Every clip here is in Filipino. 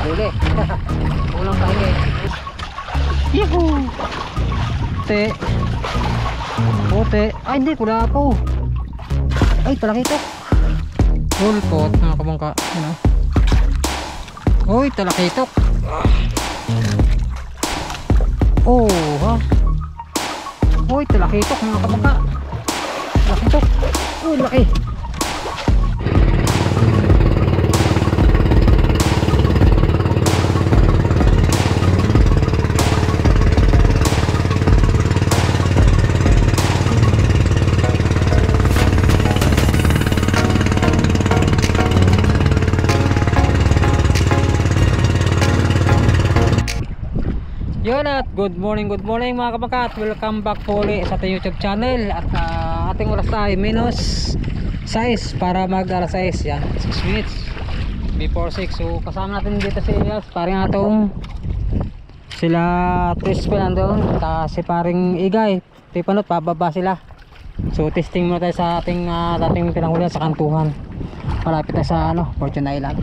Huli. Ulang pahingi. Yuhu! Puti. Puti. Ay hindi, kulapo. Ay talakitok. Pulpot mga kabangka. Ano? Uy talakitok. Oh ha. Uy talakitok mga kabangka. Talakitok. Uy laki. Yun at good morning mga kabangka, welcome back po ulit sa ating YouTube channel. At ating oras tayo minus 6 para mag alas 6 yan, 6 minutes before 6. So kasama natin dito si Elias, paring atong sila Tris Fernando, si paring Igay Tipanot, pababa sila. So testing muna tayo sa ating dating pinanghulihan sa Kantuhan, malapit na sa Fortune Island.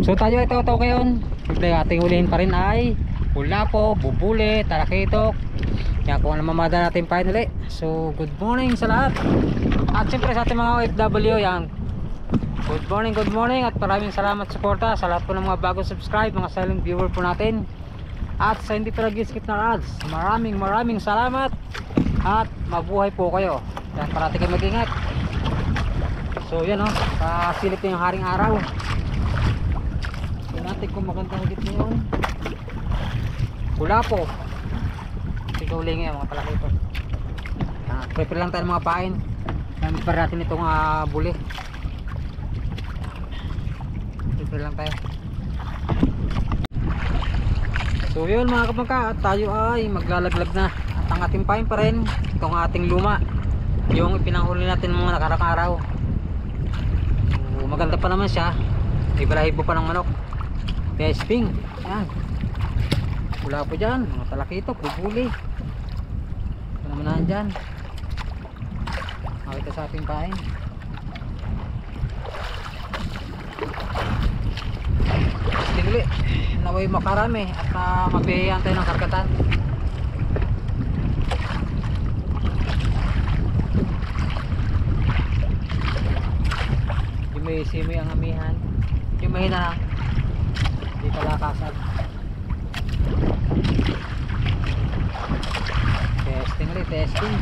So tayo ito ngayon, ating hulihin pa rin ay kulapo, bubuli, talakitok. Kaya kung ano mamada natin finally. So good morning sa lahat. At siyempre sa ating mga OFW yan, good morning at maraming salamat suporta sa lahat po ng mga bagong subscribe, mga silent viewer po natin. At sa hindi pa nag-skip na ads, maraming salamat. At mabuhay po kayo. Yan, parati kayo mag-ingat. So yan kasilip na yung haring araw. So natin kung magandang higit ngayon. Kulapo. Ikaw lang yan mga palaki ito. Prepare lang tayo ng mga pain. Gamit pa natin itong buli. Prepare lang tayo. So yun mga kabangka, tayo ay maglalaglag na. At ang ating pain pa rin, itong ating luma, yung ipinanghuli natin mga nakarang araw. So maganda pa naman siya. May balahibo pa ng manok. Pesping. Ayan. Wala po dyan, mga talakitok, bubuli. Ito naman na dyan. Makita sa ating pain. Tingli, naway makarami at mabihayan tayo ng karkatan. Yung may simoy ang amihan. Yung mahina lang, hindi kalakasan. Testing ulit, testing.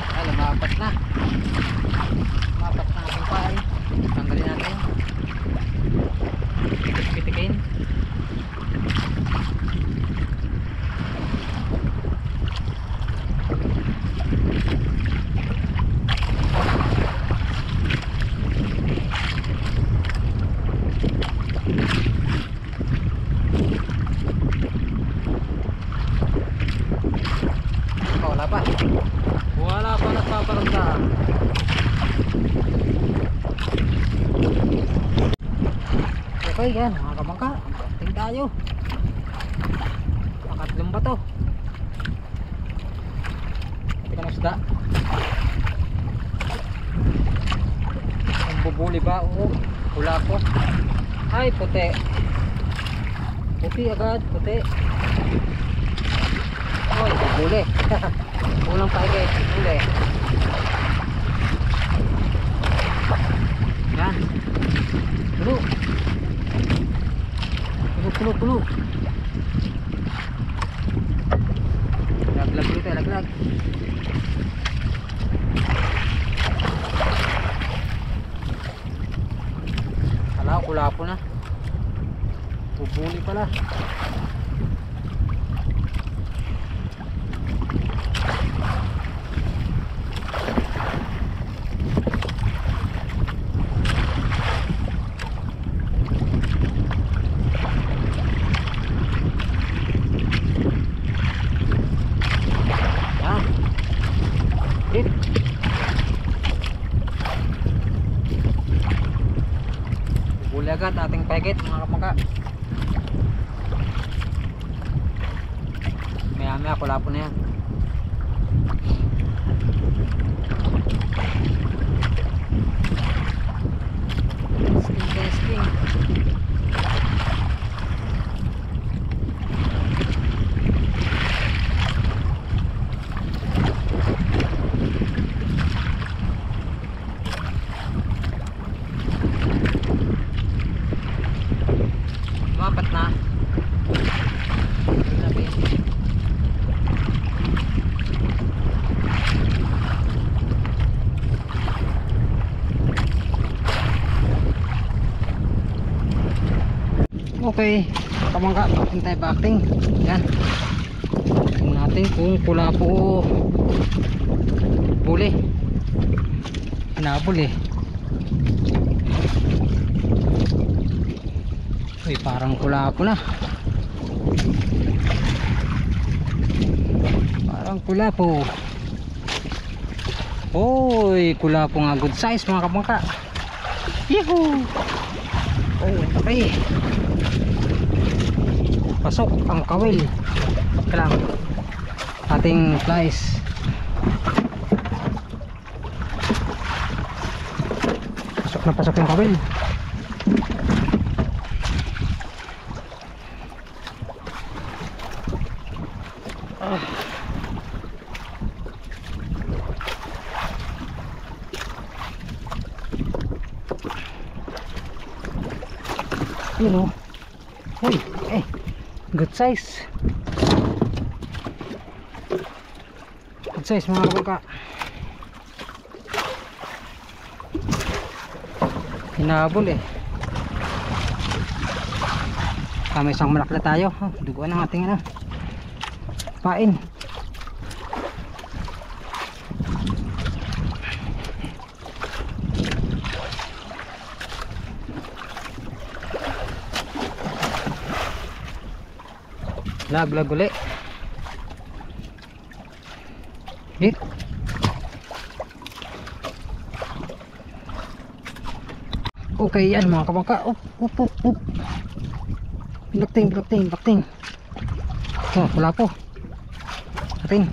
Ay, lumapat na. Lumapat na ating pain. Tanggalin natin. Pitikin. Wala pa nagpaparamdam. Okay yan mga kabangka, tingin tayo. Pakatlong ba to? Tika na isda. Ang bubuli ba? Oo, wala po. Ay puti. Puti agad, puti. Oy, bubuli. Ulang paigay, bubuli. Yan. Pulo. Pulo. Laglag dito, laglag. Kala ko kulapo na. Bubuli pala. Buli agad ating pegit mga kapangka. Mamaya kulapo na yan. Testing. Mapat na. Okay, kamangka, acting tayo acting. Yan. Tingnan natin kung kulapo o buli. Hinabol eh. Uy, parang kulapo na. Parang kulapo. Uy, kulapo nga, good size mga kamangka. Yehoo! Oh, okay. Pasok ang kawil. Kailangan ating flies. Pasok na pasok yung kawil. Yun o. Uy, good size. Good size mga kabaka. Hinabol eh. May isang malaki na tayo. Duguan ang ating pain. Lag uli. Hit. Okay yan mga kabangka. Up. Bakting. Oh, wala po. Ating.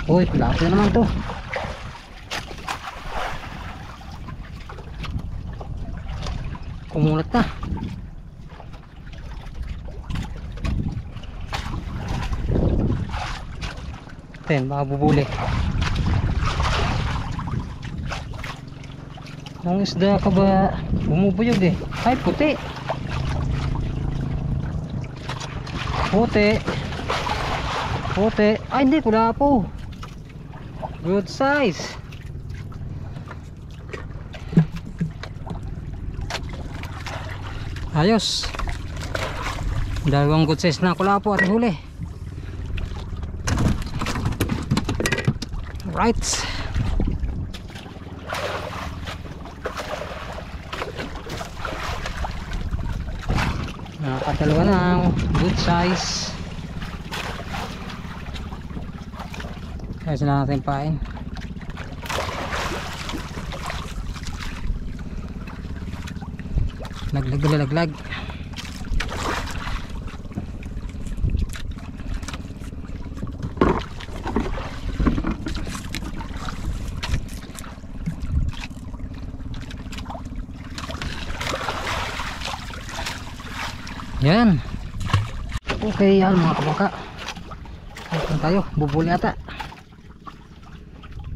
Uy, wala po naman to. Kumulat na. Baka bubuli. Ang isda ka ba bumubuyog eh? Ay, puti. Ay, hindi, kulapo. Good size. Ayos. Dalawang good size na kulapo at huli. Right. Nakakadalawa na, good size. Kaya sila natin pain. Laglag. Yan. Okay yan mga kabangka. Ayun tayo, bubuli ata.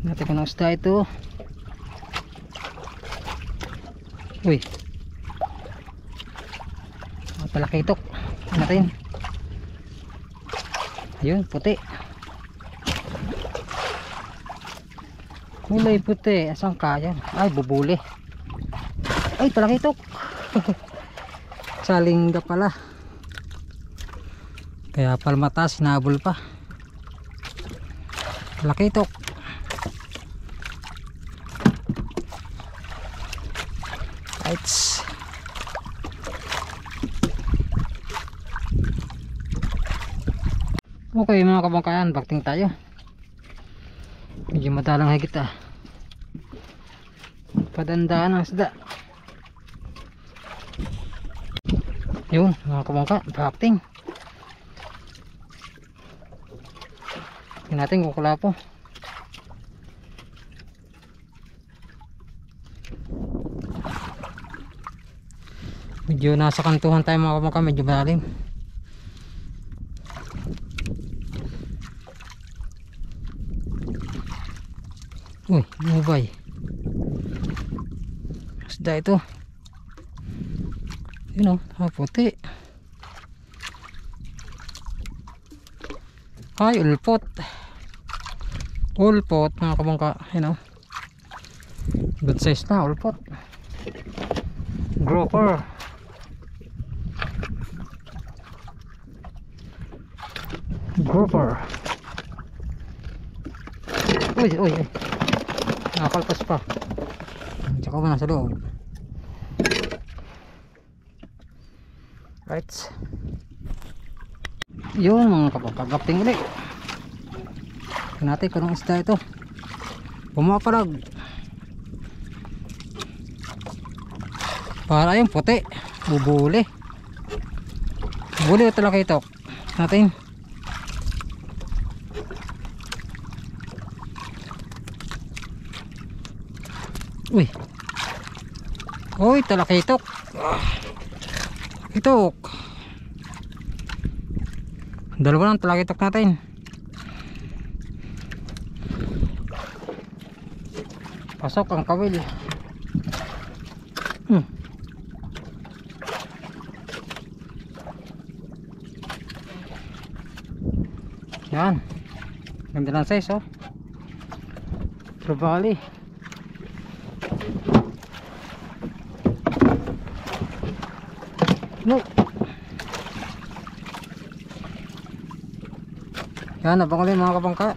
Natin kung isda ito. Uy. Palakitok natin. Ayun, puti. Kulay puti. Asan ka yan? Ay, bubuli. Ay, palakitok. Salingga pala. Kaya palmatas, hinabol pa. Palakitok. Lights. Okay mga kabangkayan, bakting tayo. Medyo madalang higit Padandaan ang isda. Yun mga kabangka, bakting. Tingnan natin kung kula po. Medyo nasa kantuhan tayo mga kabangka, medyo malalim. Uy, bumubay. Isda ito. Yun o, puti. Ay, ulpot. Ulpot mga kabangka. Yun o. Good size na, ulpot. Grouper. Grouper. Uy, uy, uy. Nakakalpas pa. Tsaka mo nasa loob. Right. Yun mga kapagapting ulit. Tignan natin kung anong isda ito. Pumapalag. Para yung puti. Bubuli. Bubuli o talaga ito. Natin. Uy. Uy, talakitok. Itok. Dalawa lang talakitok natin. Pasok ang kawil. Yan. Ganda ng size oh. Trevally. No. Yan, abang ulit mga kabangka.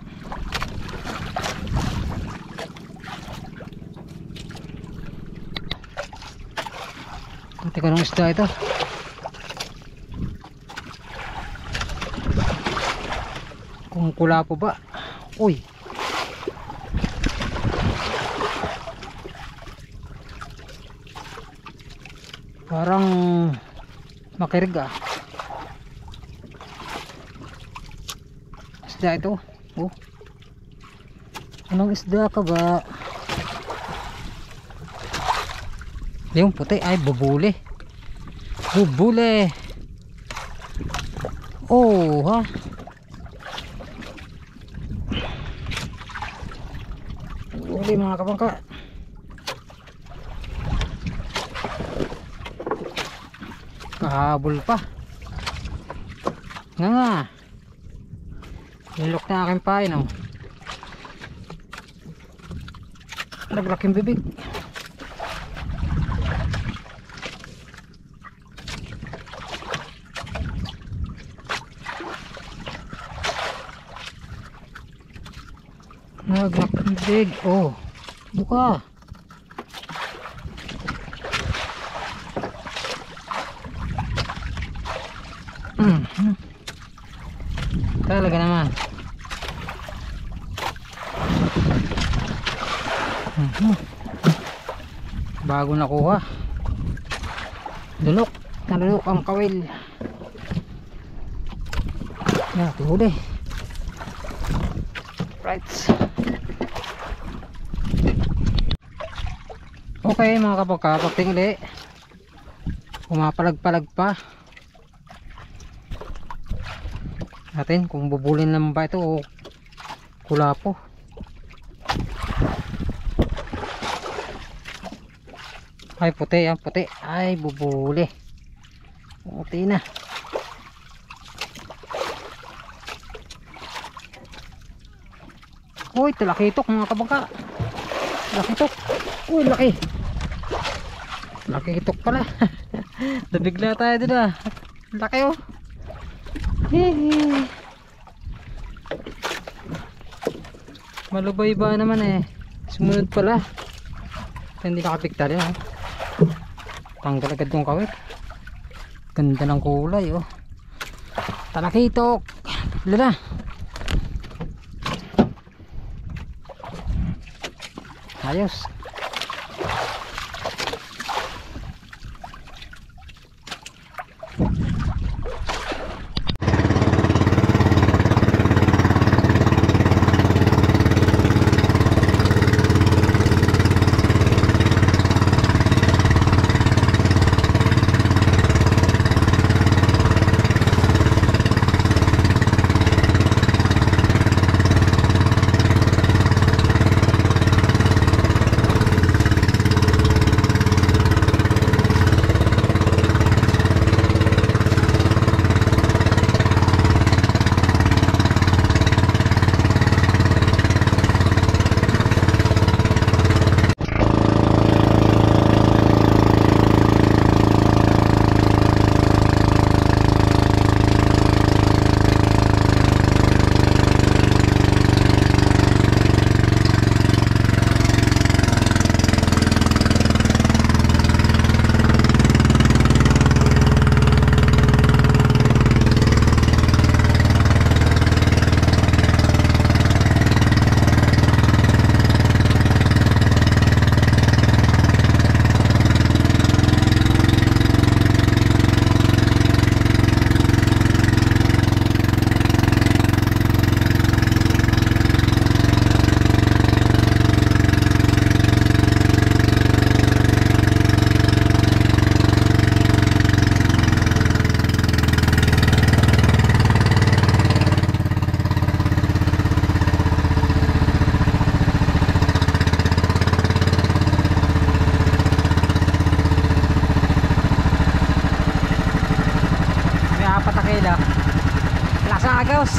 Teka nung isda ito. Kung kula po ba? Uy. Parang makirig ah. Isda ito. Oh. Anong isda ka ba? Yung puti ay bubuli. Bubuli. Oh ha. Bubuli mga kabangka. Kahabol pa. Nga. Nilok na aking pain oh. Naglaking bibig. Naglaking bibig. Oh. Buka. Talaga naman. Bago nakuha. Lunok. Nalunok ang kawil. Yan, tuhuli. Right. Okay mga kapagka, pagtinguli. Pumapalag-palag pa. Natin kung bubulin naman ba ito o kulapo. Ay puti, yan puti. Ay bubuli. Puti na. Uy, talakitok mga kabangka. Talakitok. Uy, laki. Lakitok pala. Nabigla tayo din ah. Laki oh. Hehe. Malubay ba naman eh. Sumunod pala. Hindi nakapikta rin oh. Tanggal agad yung kawit. Ganda ng kulay oh. Talakitok. Lala. Ayos. Kalasagaws.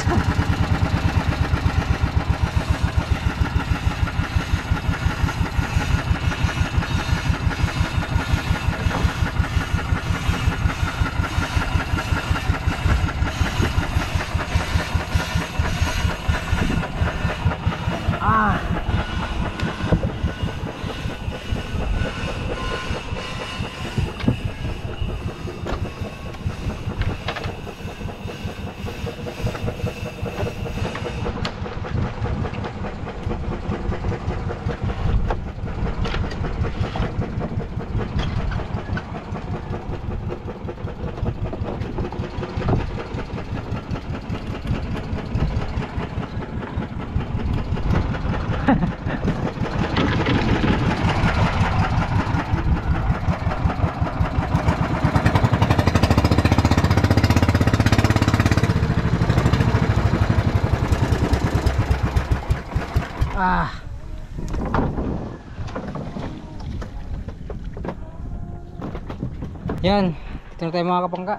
Yan, ito na tayo mga kapangka.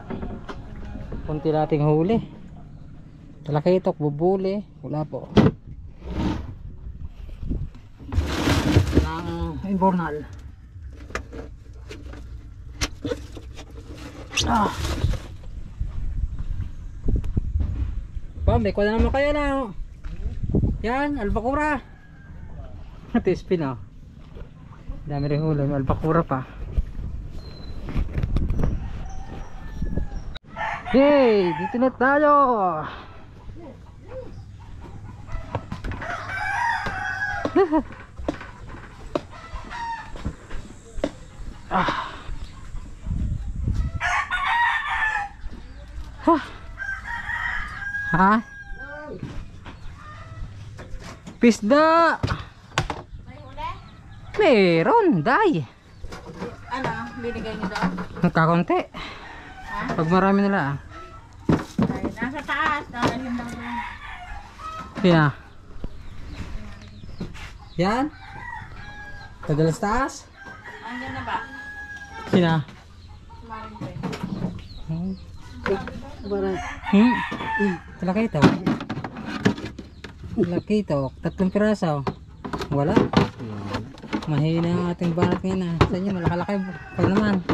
Kunti nating huli. Talakitok, bubuli, wala po. Ng invernal. May kuha na naman kayo na. Yan, albakura. Tispin oh. Dami rin huli, may albakura pa. Hey, dito na tayo. Ha? Pisda. May huli? Meron, day. Ano? Binigay niyo daw? Nagkakonti. Ha? Pag marami nila. Ay, nasa taas. Nakalim lang doon. Sina? Yan? Padalas taas? Andyan na ba? Sina? Maring ko eh. Talaki ito. Talaki ito. 3 piraso. Wala. Mahina ang ating barat ngayon. Sa inyo malakalaki pa naman.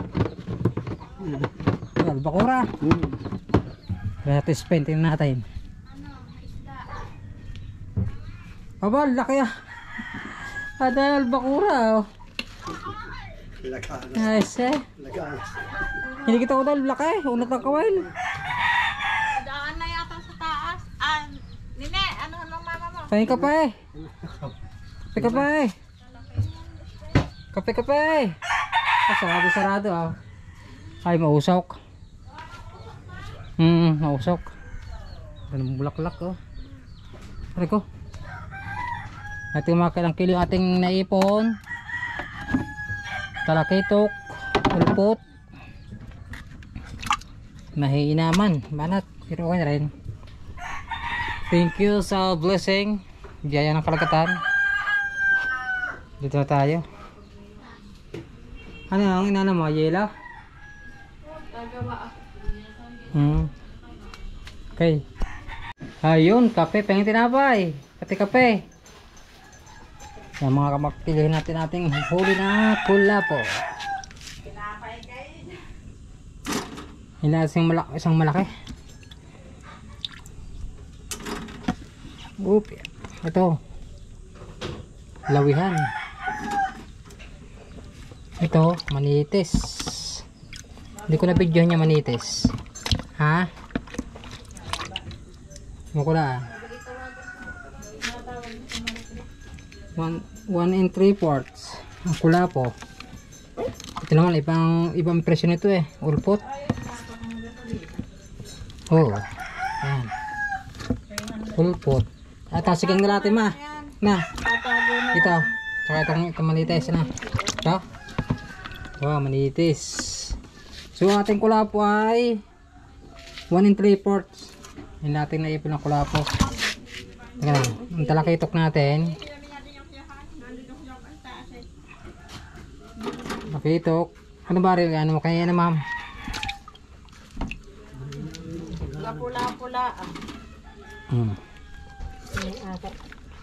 Albakura. Gratis painting natin. Aba, laki ah. Ada albakura oh. Nice eh. Hindi kita ko dahil laki. Unat ng kawain. Daan na yata sa taas. Ah, Nine, ano nung mama mo? Pahin ka pa eh. Kape ka pa eh. Kape ka pa eh. Sarado ah. Ay, mausok. Mausok. Ganun bulaklak oh. Pare ko. Ating mga kailang kilo ating naipon. Talakitok. Ulpot. Mahinaman. Banat. Pero okay na rin. Thank you sa blessing. Biyaya ng kalagatan. Dito na tayo. Ano ang inana mo? Yela? Okay. Ayun, kape, pengin tinapay. Pati kape. Yan mga kamakpilihin natin ating huli na pula po. Isang malaki. Oop. Ito. Lawihan. Ito, manitis. Hindi ko na video niya manitis. Ha? Mo ko na. 1 3/4 ang kulapo. Ito naman ibang presyo nito eh. Ulpot. Oh. Yan. Ulpot. Tasigang na natin ma. Na. Ito. Tsaka itong manitis na. Ito. Wow, manitis. So ating kulapo ay 1 3/4. Hindi natin naipon ang kulapo. Teka lang. Ang talakitok natin. Talakitok. Ano ba rin? Ano mo kaya na ma'am? pula-pula. Hmm.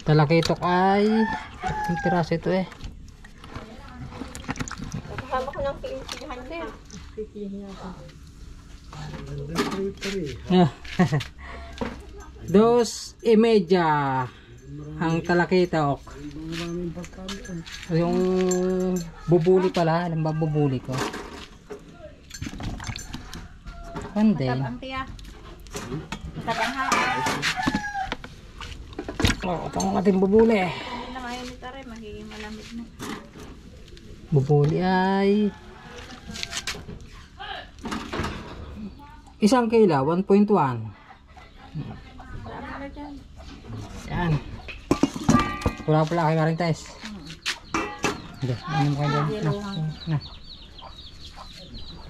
Talakitok ay ang piraso ito eh. Kasama ko ng piinsihan din. Yeah. 2.5 ang talakitok. Yung bubuli pala, alam ba bubuli ko? Hindi. Matabang tiya. Matabang ha. Oh, ito ang ating bubuli. Hindi na ngayon ito rin, magiging malamig na. Bubuli ay 1 kilo, 1.1. Marami na dyan. Yan. Pula kayo nga rin tayo. Hindi, ano mo kayo dyan? Na.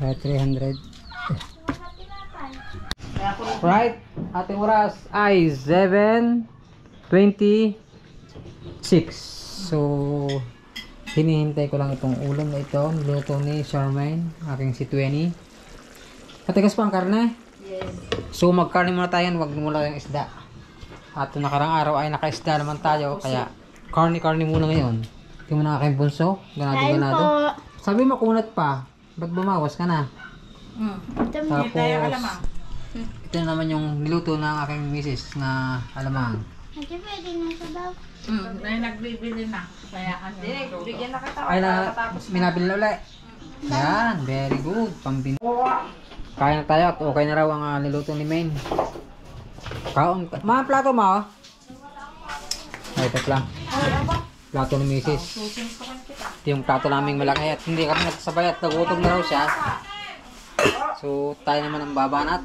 300. Right, ating oras ay 7:26. So, hinihintay ko lang itong ulam na ito. Niluto ni Charmaine, aking si 20. Katigas pa ang karne? Yes. So, magkarne muna tayo, wag muna yung isda. At nakarang araw ay nakaisda naman tayo, kaya karne muna ngayon. Tingnan mo na aking bunso, ganado. Sabi mo kunat pa, ba't bumawas ka na? Tapos, ito na naman yung niluto ng aking misis na alamang. May nagbibili na. Kaya hindi, bigyan na kita. Ay na, minabili na ulit. Yan, very good. Pambin. Kain na tayo at okay na raw ang niluto ni Maine. Kaon. Mga plato mo. Ay, ito lang. Plato ni misis. Ito yung plato naming malaki at hindi kami nagsabay at nagutom na raw siya. So, tayo naman ang babanat.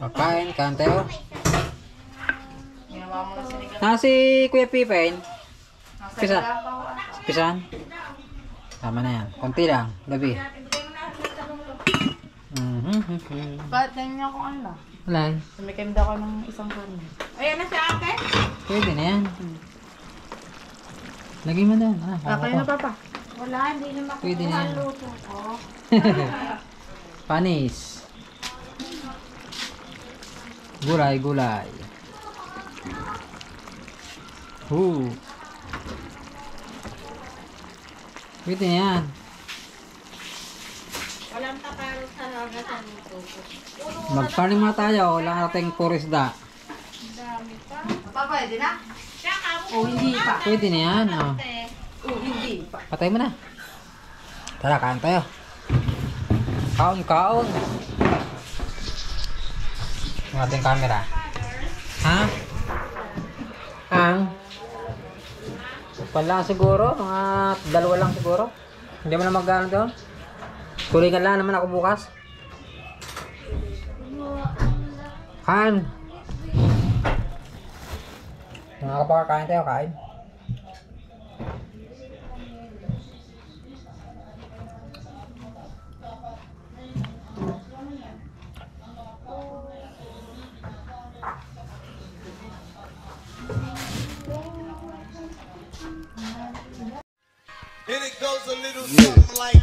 Kain tayo. Si Kuya Pipen. Pisan. Tama na yan. Konti lang. Gabi. Ba't ganyan ako ano? Wala. Sumikim daw ko ng isang karne. Ayan na siya ate. Pwede na yan. Lagay mo doon. Kakay na papa. Wala, hindi naman ako Pwede na yan. luto ko. Panis. Gulay. Pwede na yan. Walang taparo sa laga sa luto ko. Magparni muna tayo. Wala nating puro isda. Dami pa. Pa, pwede na? O hindi pa. Pwede na yan. Oh. Hindi pa. Patay mo na. Tara, kain tayo. Kaon. Yung ating camera. Ha? Lang siguro. Mga 2 lang siguro. Hindi mo na mag-ano doon. Kulingan lang naman ako bukas. Kain. Mga kapag kain tayo, kain. And it goes a little something like